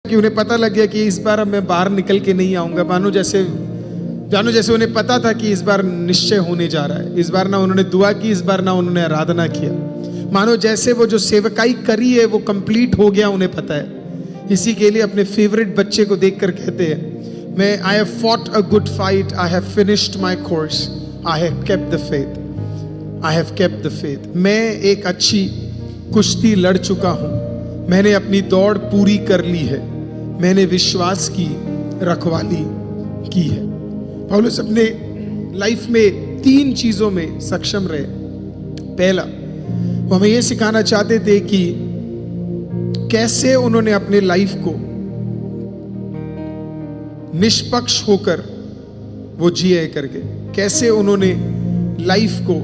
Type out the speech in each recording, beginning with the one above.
कि उन्हें पता लग गया कि इस बार अब मैं बाहर निकल के नहीं आऊंगा। मानो जैसे उन्हें पता था कि इस बार निश्चय होने जा रहा है। इस बार ना उन्होंने दुआ की, इस बार ना उन्होंने आराधना किया। मानो जैसे वो जो सेवकाई करी है वो कंप्लीट हो गया, उन्हें पता है। इसी के लिए अपने फेवरेट बच्चे को देखकर कहते हैं, मैं आई have fought a good fight, I have finished my course, I have kept the faith, I have kept the faith. मैं एक अच्छी कुश्ती लड़ चुका हूं, मैंने अपनी दौड़ पूरी कर ली है, मैंने विश्वास की रखवाली की है। पौलुस अपने लाइफ में 3 चीजों में सक्षम रहे। पहला, वो हमें यह सिखाना चाहते थे कि कैसे उन्होंने अपने लाइफ को निष्पक्ष होकर वो जिए करके, कैसे उन्होंने लाइफ को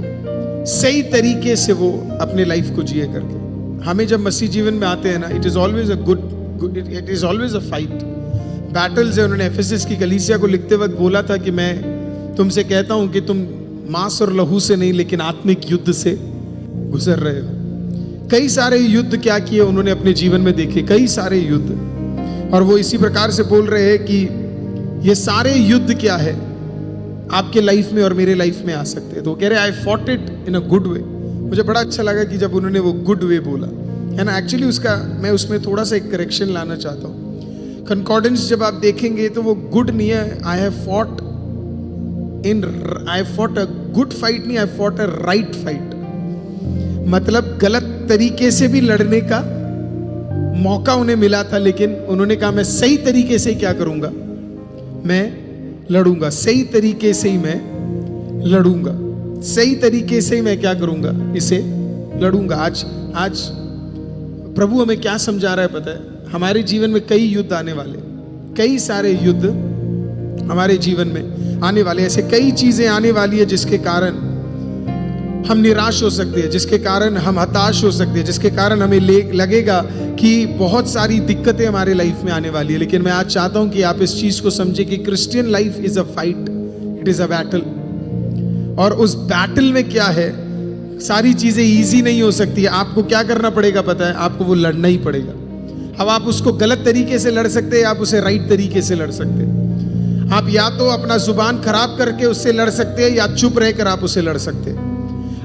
सही तरीके से वो अपने लाइफ को जिए करके। हमें जब मसीह जीवन में आते हैं ना, it is always a fight, battles है। उन्होंने एफेसस की कलीसिया को लिखते वक्त बोला था कि मैं तुमसे कहता हूं कि तुम मांस और लहू से नहीं लेकिन आत्मिक युद्ध से गुजर रहे हो। कई सारे युद्ध क्या किए उन्होंने अपने जीवन में देखे, कई सारे युद्ध। और वो इसी प्रकार से बोल रहे हैं कि ये सारे युद्ध क्या है आपके लाइफ में और मेरे लाइफ में आ सकते हैं। तो कह रहे I thought it in a good way. मुझे बड़ा अच्छा लगा कि जब उन्होंने वो गुड वे बोला है ना। एक्चुअली उसका मैं उसमें थोड़ा सा एक करेक्शन लाना चाहता हूँ। कंकॉर्डेंस जब आप देखेंगे तो वो गुड नहीं है, I have fought a good fight नहीं, आई फॉट अ राइट फाइट। मतलब गलत तरीके से भी लड़ने का मौका उन्हें मिला था, लेकिन उन्होंने कहा मैं सही तरीके से क्या करूंगा, मैं लड़ूंगा, सही तरीके से ही मैं लड़ूंगा, सही तरीके से ही मैं क्या करूंगा, इसे लड़ूंगा। आज प्रभु हमें क्या समझा रहा है पता है? हमारे जीवन में कई युद्ध आने वाले, कई सारे युद्ध हमारे जीवन में आने वाले। ऐसे कई चीजें आने वाली है जिसके कारण हम निराश हो सकते हैं, जिसके कारण हम हताश हो सकते हैं, जिसके कारण हमें लगेगा कि बहुत सारी दिक्कतें हमारे लाइफ में आने वाली है। लेकिन मैं आज चाहता हूं कि आप इस चीज को समझे कि Christian life is a fight, it is a battle. और उस बैटल में क्या है, सारी चीजें इजी नहीं हो सकती है। आपको क्या करना पड़ेगा पता है? आपको वो लड़ना ही पड़ेगा। अब आप उसको गलत तरीके से लड़ सकते हैं, आप उसे राइट तरीके से लड़ सकते हैं। आप या तो अपना जुबान खराब करके उससे लड़ सकते हैं, या चुप रहकर आप उसे लड़ सकते हैं।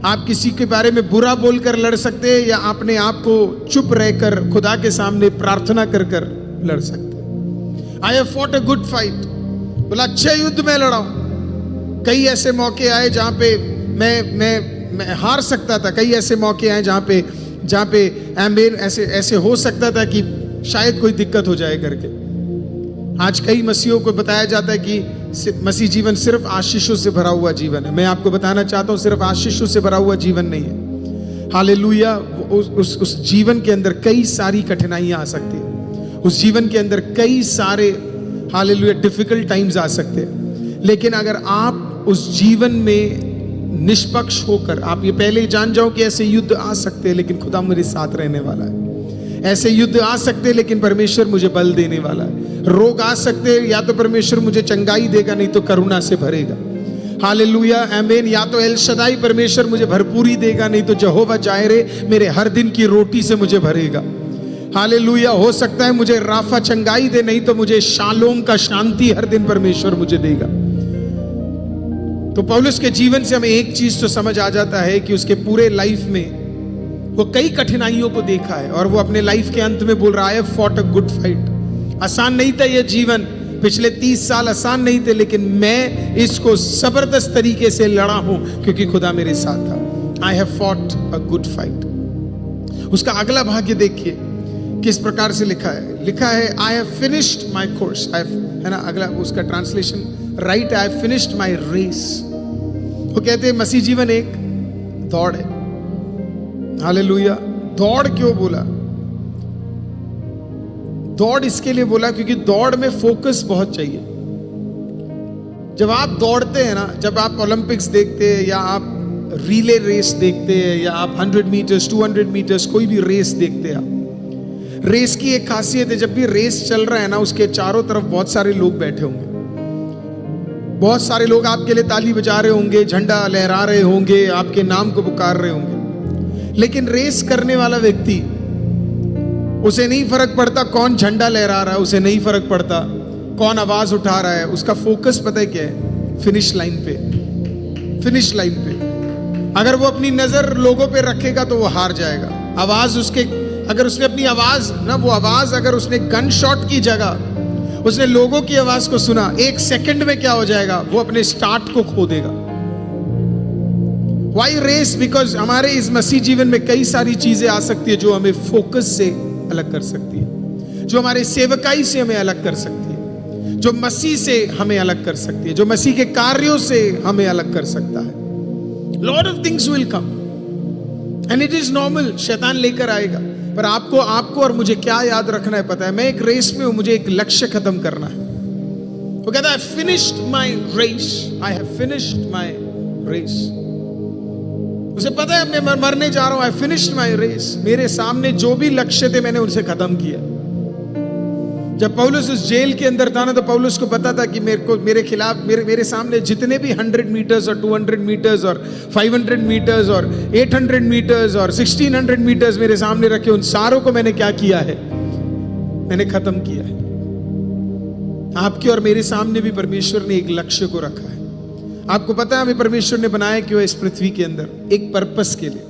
आप किसी के बारे में बुरा बोलकर लड़ सकते हैं, या अपने आप को चुप रहकर खुदा के सामने प्रार्थना कर कर लड़ सकते हैं। आई have fought a good fight, बोला अच्छे युद्ध में लड़ा हूं। कई ऐसे मौके आए जहां पे मैं हार सकता था, कई ऐसे मौके आए जहां पे ऐसे हो सकता था कि शायद कोई दिक्कत हो जाए करके। आज कई मसीहों को बताया जाता है कि मसीह जीवन सिर्फ आशीषों से भरा हुआ जीवन है। मैं आपको बताना चाहता हूं सिर्फ आशीषों से भरा हुआ जीवन नहीं है। हालेलुया। उस जीवन के अंदर कई सारी कठिनाइयां आ सकती है, उस जीवन के अंदर कई सारे हालेलुया डिफिकल्ट टाइम्स आ सकते हैं। लेकिन अगर आप उस जीवन में निष्पक्ष होकर, आप ये पहले जान जाओ कि ऐसे युद्ध आ सकते हैं लेकिन खुदा मेरे साथ रहने वाला है। ऐसे युद्ध आ सकते हैं लेकिन परमेश्वर मुझे बल देने वाला है। रोग आ सकते हैं, या तो परमेश्वर मुझे चंगाई देगा, नहीं तो करुणा से भरेगा। हालेलुया, आमीन। या तो एल शदाई परमेश्वर मुझे भरपूरी देगा, नहीं तो यहोवा जायरे मेरे हर दिन की रोटी से मुझे भरेगा। हालेलुया। हो सकता है मुझे राफा चंगाई दे, नहीं तो मुझे शालोम का शांति हर दिन परमेश्वर मुझे देगा। तो पौलुस के जीवन से हमें एक चीज तो समझ आ जाता है कि उसके पूरे लाइफ में वो कई कठिनाइयों को देखा है, और वो अपने लाइफ के अंत में बोल रहा है फॉट अ गुड फाइट। आसान नहीं था ये जीवन, पिछले 30 साल आसान नहीं थे, लेकिन मैं इसको जबरदस्त तरीके से लड़ा हूं क्योंकि खुदा मेरे साथ था। I have fought a good fight. उसका अगला भाग्य देखिए किस प्रकार से लिखा है I have finished my course. है ना, अगला उसका translation right, I have finished my race. वो कहते हैं मसीह जीवन एक दौड़ है। हालेलुया। दौड़ क्यों बोला? दौड़ इसके लिए बोला क्योंकि दौड़ में फोकस बहुत चाहिए। जब आप दौड़ते हैं ना, जब आप ओलंपिक्स देखते हैं, या आप रिले रेस देखते हैं, या आप 100 मीटर्स 200 मीटर्स कोई भी रेस देखते हैं, आप रेस की एक खासियत है, जब भी रेस चल रहा है ना, उसके चारों तरफ बहुत सारे लोग बैठे होंगे, बहुत सारे लोग आपके लिए ताली बजा रहे होंगे, झंडा लहरा रहे होंगे, आपके नाम को पुकार रहे होंगे। लेकिन रेस करने वाला व्यक्ति उसे नहीं फर्क पड़ता कौन झंडा लहरा रहा है, उसे नहीं फर्क पड़ता कौन आवाज उठा रहा है। उसका फोकस पता है क्या है? फिनिश लाइन पे, फिनिश लाइन पे। अगर वो अपनी नजर लोगों पे रखेगा तो वो हार जाएगा। आवाज उसके, अगर उसने अपनी आवाज ना, वो आवाज अगर उसने गन शॉट की जगह उसने लोगों की आवाज को सुना, 1 सेकंड में क्या हो जाएगा? वो अपने स्टार्ट को खो देगा। Y race? बिकॉज हमारे इस मसीह जीवन में कई सारी चीजें आ सकती है जो हमें फोकस से अलग कर सकती है, जो हमारे सेवकाई से हमें अलग कर सकती है, जो मसीह से हमें अलग कर सकती है, जो मसीह के कार्यों से हमें अलग कर सकता है। Lot of things will come and it is normal, शैतान लेकर आएगा। पर आपको और मुझे क्या याद रखना है पता है? मैं एक रेस में हूं, मुझे एक लक्ष्य खत्म करना है। वो कहता है finished my race, I have finished my race. उसे पता है मैं मरने जा रहा हूं। I finished my race. मेरे सामने जो भी लक्ष्य थे मैंने उनसे खत्म किया। जब पौलुस उस जेल के अंदर था ना, तो पौलुस को पता था कि मेरे खिलाफ मेरे सामने जितने भी 100 मीटर्स और 200 मीटर्स और 500 मीटर्स और 800 मीटर्स और 1600 मीटर्स मेरे सामने रखे, उन सारों को मैंने क्या किया है? मैंने खत्म किया है। आपके और मेरे सामने भी परमेश्वर ने एक लक्ष्य को रखा है। आपको पता है हमें परमेश्वर ने बनाया क्यों इस पृथ्वी के अंदर? एक पर्पस के लिए।